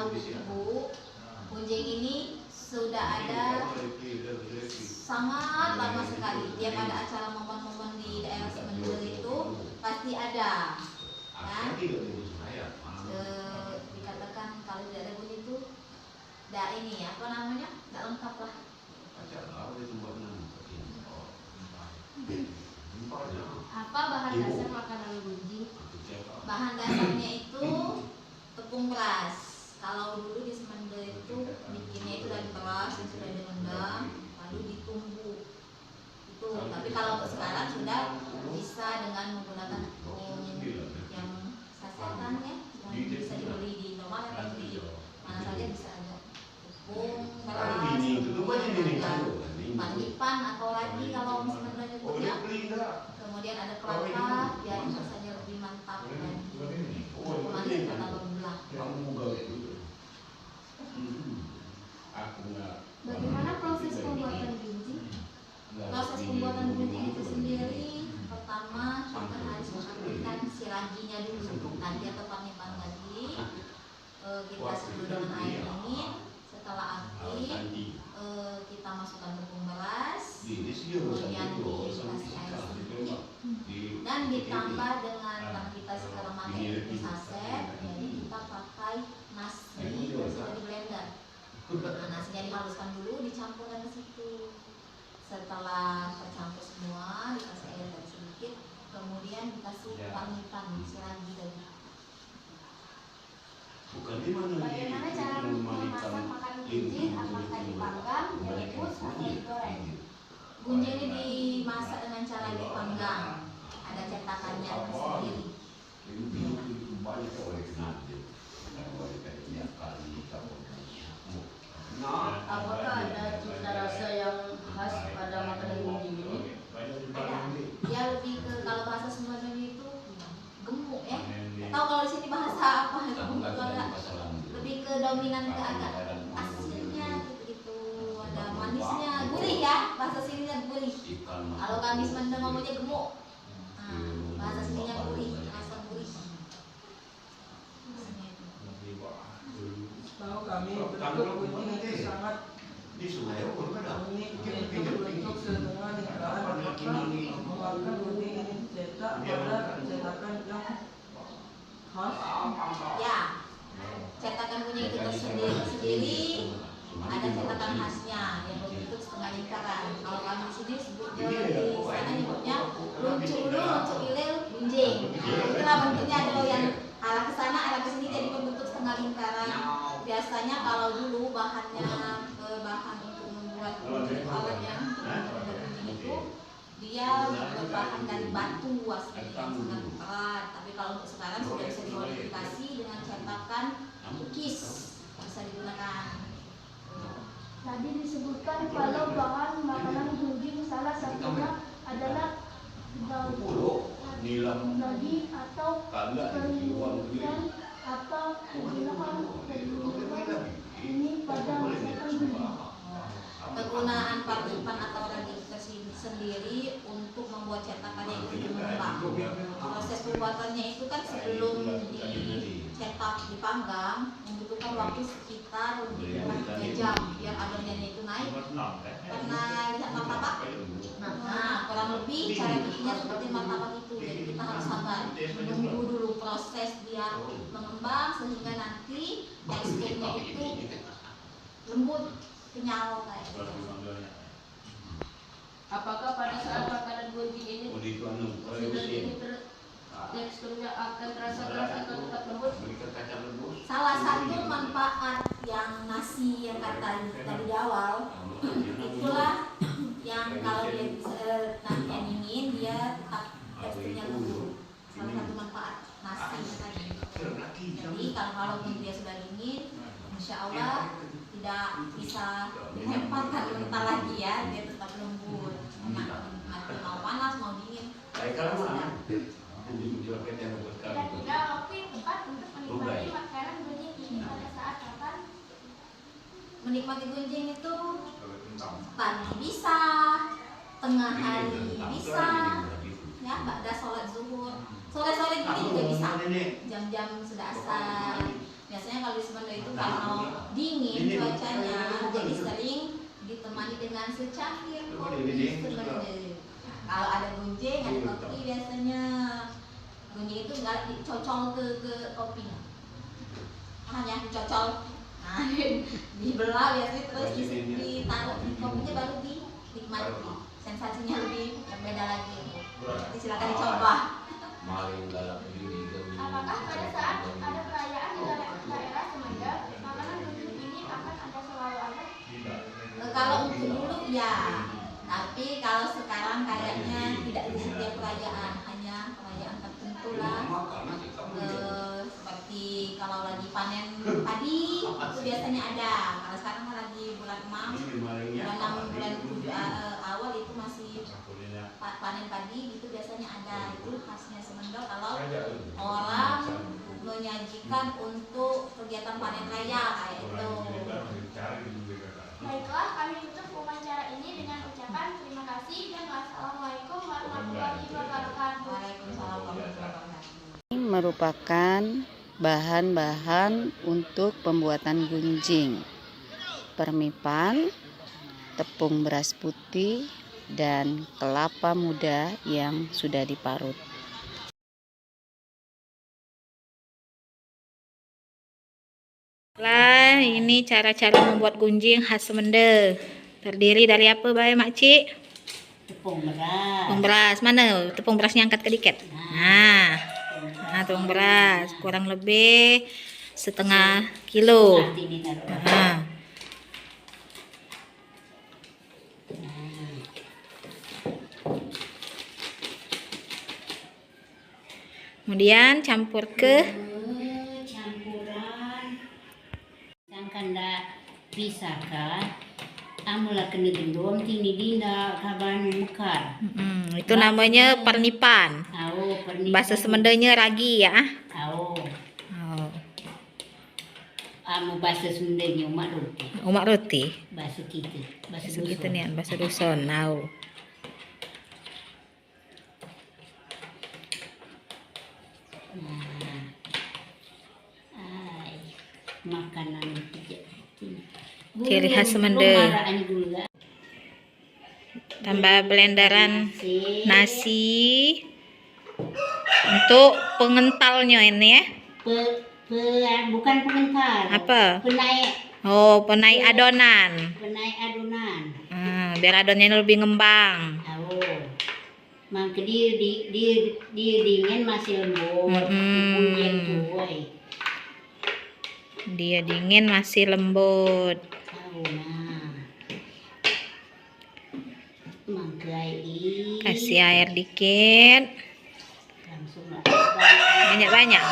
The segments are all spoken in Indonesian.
tahu Ibu, gunjing ini sudah ada sangat lama sekali. Tiap ada acara momen-momen di daerah Semendel itu pasti ada. Ya. Dikatakan kalau tidak ada gunjing itu tidak ini apa namanya, tidak lengkap lah. Apa bahan dasar makanan gunjing? Bahan dasarnya itu tepung beras. Kalau dulu di Semendel itu bikinnya itu dari beras yang sudah direndam lalu ditumbuk itu. Tapi kalau untuk sekarang sudah bisa dengan menggunakan tepung yang sasetan ya, yang bisa dibeli di Indomaret atau di mana saja bisa ada. Tepung beras, pandipan atau lagi kalau Semendel nyebutnya. Kemudian ada kelapa biar rasanya lebih mantap dan manis tambah gula. Bagaimana proses pembuatan gunjing? Proses pembuatan gunjing itu sendiri, pertama kita harus mengaktifkan si raginya dulu. Tadi atau pandipan tadi kita sebelum dengan air dingin. Setelah aktif, kita masukkan tepung beras, kemudian dikasih air sedikit, dan ditambah dengan karena kita sekarang pakai itu saset, jadi kita pakai nasi yang sudah di blender. Nah, nasinya dihaluskan dulu, dicampurkan ke situ. Setelah tercampur semua, dikasih air tadi sedikit, kemudian dikasih parutan si ragi tadi. Bagaimana cara memasak makanan gunjing? Apakah dipanggang, direbus, atau digoreng? Gunjing ini dimasak dengan cara dipanggang. Ada cetakannya sendiri. Apakah ada cita rasa yang khas pada makanan gunjing ini? Ada. Dia lebih ke kalau bahasa Sunda itu gemuk ya. Tahu kalau di sini bahasa apa? Gemuk itu agak lebih ke dominan ke agak asinnya gitu. Ada manisnya, gurih ya. Bahasa sininya gurih. Kalau kami Sunda ngomongnya gemuk. Nah, bahasa sininya gurih, rasa gurih. Tahu kami bentuk gunjing itu sangat unik, itu berbentuk setengah lingkaran. Maka gunjing ini dicetak pada cetakan yang khas. Ya, cetakan gunjing itu tersendiri ada cetakan khasnya yang berbentuk setengah lingkaran. Kalau kami di sini sebutnya di sana nyebutnya luncur ulu, luncur ilil, gunjing. Itulah bentuknya, ada yang arah ke sana, arah ke sini jadi berbentuk setengah lingkaran. Biasanya kalau dulu bahannya bahan untuk membuat alat yang gunjing itu dia berbahan dari batu aslinya yang sangat berat. Tapi kalau untuk sekarang sudah bisa dimodifikasi dengan cetakan kis, bisa digunakan. Tadi disebutkan kalau bahan makanan gunjing salah satunya adalah daging atau kerinduan atau kegunaan ini pada masakan gunjing. Penggunaan parutan atau ragi sendiri untuk membuat cetakannya itu mengembang. Proses pembuatannya itu kan sebelum dicetak dipanggang membutuhkan waktu sekitar lebih kurang 3 jam biar adonannya itu naik. Pernah lihat martabak? Nah, kurang lebih cara bikinnya seperti martabak itu. Jadi kita harus sabar menunggu dulu proses dia mengembang sehingga nanti teksturnya itu lembut, kenyal kayak gitu. Apakah pada saat makanan gunjing ini teksturnya akan terasa keras atau tetap lembut? Salah satu manfaat yang nasi yang kata tadi di awal itulah yang kalau dia nanti dingin dia tetap teksturnya lembut. Salah satu manfaat nasi tadi. Jadi kalau dia sudah dingin, insya Allah tidak bisa dilemparkan mentah lagi ya, dia tetap lembut. Mau panas mau dingin. Kira-kira waktu yang tepat untuk menikmati makanan gunjing ini pada saat kapan? Menikmati gunjing itu pagi bisa, tengah hari bisa, ya ba'da sholat zuhur, sore-sore gini juga bisa. Jam-jam sudah asar Biasanya kalau di Semendo itu kalau dingin cuacanya, jadi sering ditemani dengan secangkir kopi Semendo. Kalau ada gunjing, ada kopi biasanya. Gunjing itu nggak dicocol ke kopinya, hanya dicocol. Nah, dibelah biasanya terus ditaruh di kopinya baru dinikmati. Sensasinya lebih berbeda lagi. Jadi silakan dicoba. Apakah pada saat ada perayaan di daerah Semendo, makanan gunjing ini akan ada selalu ada? Kalau untuk dulu ya, tapi kalau sekarang kayaknya tidak di setiap perayaan, hanya perayaan tertentu lah. Seperti kalau lagi panen padi itu biasanya ada. Kalau sekarang kan lagi bulan 6, bulan 7 awal itu masih panen padi, itu biasanya ada. Itu khasnya Semendo kalau orang menyajikan untuk kegiatan panen raya kayak itu. Baiklah, kami tutup wawancara ini dengan ucapan terima kasih dan wassalamualaikum warahmatullahi wabarakatuh. Waalaikumsalam warahmatullahi wabarakatuh. Ini merupakan bahan-bahan untuk pembuatan gunjing, permipan, tepung beras putih, dan kelapa muda yang sudah diparut. Lah, ini cara-cara membuat gunjing khas Semendo. Terdiri dari apa, Bay Makcik? Tepung beras. Tepung beras. Mana? Tepung berasnya angkat ke dikit. Nah, tepung beras kurang lebih setengah kilo. Nanti ditaruh. Nah. Kemudian campur ke Campuran. Sangkan dak pisahkan. Amula kena gendong tini dinda kabanu mekar. itu namanya pernipan. Au pernipan. Bahasa Semendonya ragi ya. Au. Oh. Amu bahasa Sundanya umat roti. Umak roti. Bahasa kita. Bahasa Bahasa kita dusun. nih, bahasa dusun. Nau. Nah. Ai. Makanan tiga. Ciri khas Semendo. Tambah blenderan nasi untuk pengentalnya ini ya. Bukan pengental. Apa? Penaik. Oh, penaik adonan. Penaik adonan. Biar adonannya lebih ngembang. Tahu. Maka dia dingin masih lembut. Bunyian tuai. Dia dingin masih lembut. Tahu nah. Mangkai. Kasih air dikit. Langsung Banyak-banyak.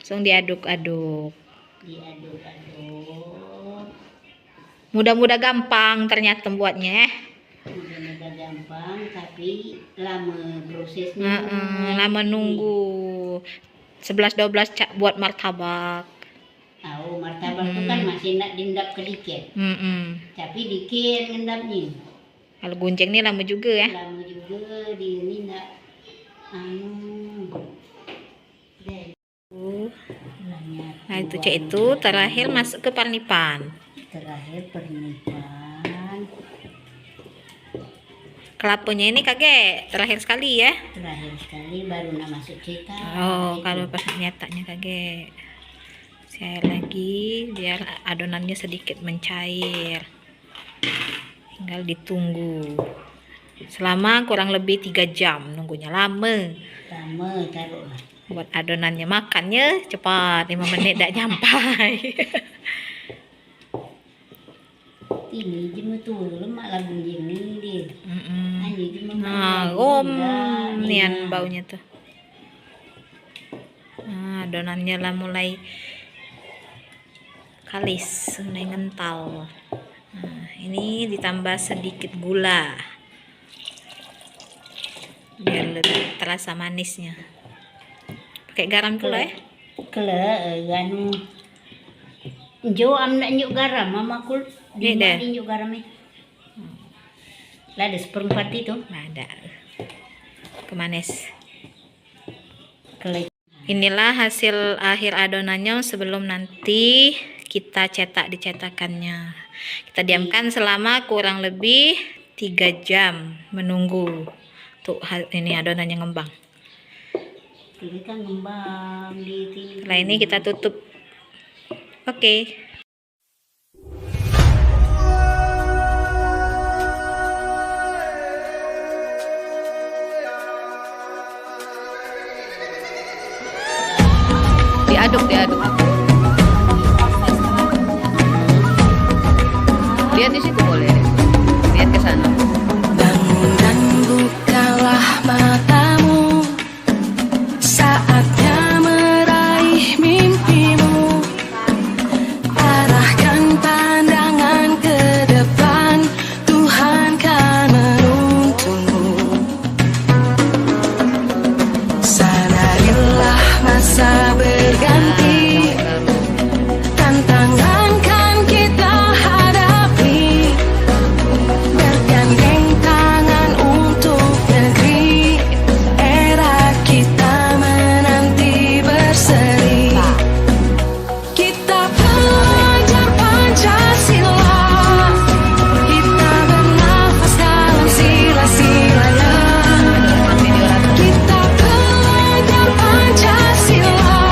Langsung diaduk-aduk. Diaduk-aduk. Mudah-mudah gampang ternyata buatnya. Mudah-mudah gampang tapi lama prosesnya. Lama nunggu. 11-12 cak buat martabak. Tahu martabak itu kan masih nak dindap kedikit. Tapi dikit ngendapnya. Kalau gunjing ini lama juga ya. Lama juga di ini nak Nah itu cak itu terakhir masuk ke pernipan. Terakhir pernipan. Kelapanya ini kaget terakhir sekali ya. Terakhir sekali baru nak masuk cetak. Oh, kalau pas nyetaknya kaget. Air lagi biar adonannya sedikit mencair. Tinggal ditunggu. Selama kurang lebih 3 jam nunggunya lama. Lama taruhlah. Buat adonannya, makannya cepat 5 menit dah nyampai. Ini cuma tuh lemak lagu ini dia. Hanya cuma Nian baunya tuh. Nah, adonannya lah mulai kalis, mulai ngental. Nah, ini ditambah sedikit gula biar lebih terasa manisnya. Pakai garam pula ya. Anu Jo am nak nyuk garam mama kul di dah. nyuk garam ni. Lah ada seperempat itu. Nah, ada kemanis. Kelek. Inilah hasil akhir adonannya sebelum nanti kita cetak di cetakannya. Kita diamkan selama kurang lebih 3 jam menunggu tuh ini adonannya ngembang. Ini kan ngembang di sini. Setelah ini kita tutup. Oke. Diaduk. Lihat di situ boleh. Lihat ke sana. Bangun dan bukalah matamu, saatnya meraih mimpimu. Arahkan pandangan ke depan, Tuhan kan menuntunmu. Sadarilah masa berganti, tantangan kan kita hadapi. Bergandeng tangan untuk negeri, era kita menanti berseri. Kita pelajar Pancasila, kita bernafas dalam sila-silanya. Kita pelajar Pancasila,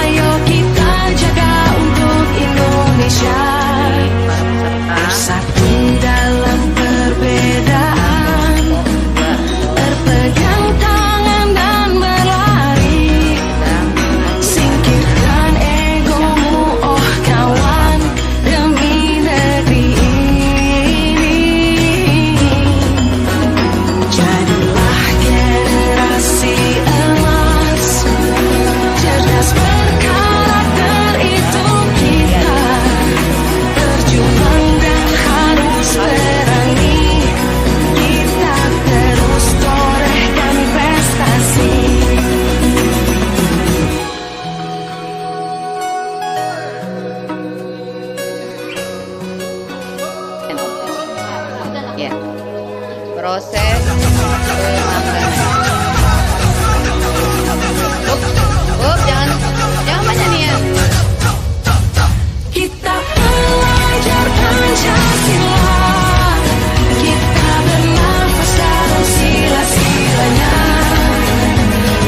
ayo kita jaga untuk Indonesia. Bersatu dalam perbedaan, berpegang tangan dan berlari. Singkirkan egomu, oh kawan, demi negeri ini. Jadilah generasi emas, cerdas berkarakter itu kita. Berjuang dan harus berani, kita terus torehkan prestasi. Ya. Proses pemanggangan. Jangan banyak nih ya. Kita pelajar Pancasila, kita bernafas dalam sila-silanya.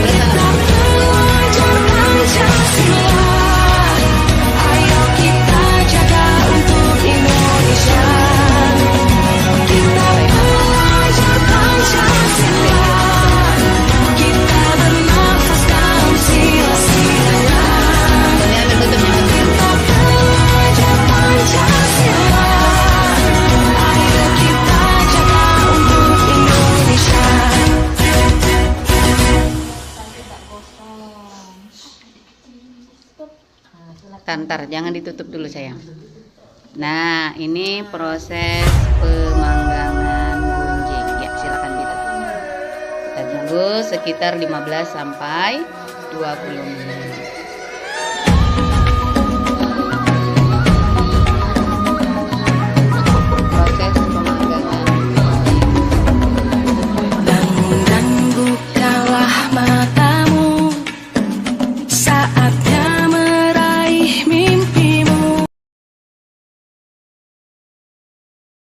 Kita pelajar Pancasila, ayo kita jaga untuk Indonesia. Kita pelajar Pancasila, kita bernafas dalam sila-silanya. Kita pelajar Pancasila, ayo kita jaga untuk Indonesia. Tantar, jangan ditutup dulu sayang. Nah, ini proses pemanggangan gunjing. Ya, silakan ditutup. Kita tunggu sekitar 15 sampai 20 menit.